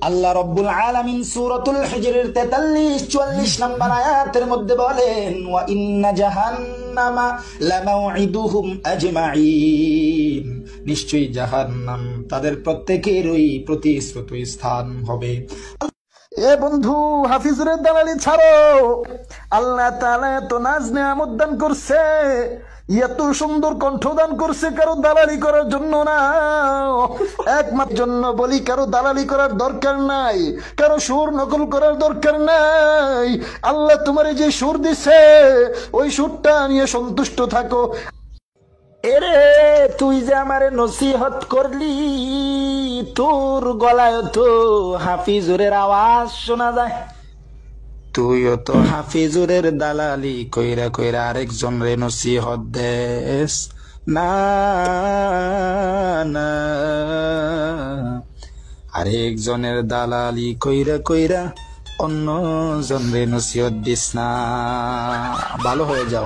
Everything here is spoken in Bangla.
আল্লাহ রব্বুল আলামিন সূরাতুল হিজরের 43-44 নম্বর আয়াতের মধ্যে বলেন, ওয়া ইন্না জাহান্নামা লামাউইদুহুম আজমাইন, নিশ্চয়ই জাহান্নাম তাদের প্রত্যেকেরই প্রতিশ্রুত স্থান হবে। এ বন্ধু, হাফিজুরের দালালি ছাড়ো। আল্লাহ তাআলা এত নাজ নেয়ামত দান করছে, এত সুন্দর কণ্ঠ দান করছে, কারো দালালি করার জন্য না, একমাত্র জন্য বলি। কারো দালালি করার দরকার নাই, কারো সুর নকল করার দরকার নাই। আল্লাহ তোমার যে সুর দিছে ওই সুরটা নিয়ে সন্তুষ্ট থাকো। এরে তুই যে আমারে নসিহত করলি, তোর গলায় তো হাফিজুরের আওয়াজ শোনা যায়। তুইও তো হাফিজুরের দালালি কইরা কইরা আরেকজন রে নসিহত দেস না, না আরেকজনের দালালি কইরা কইরা অন্য জন রে নসিহত দিস না। ভালো হয়ে যাও।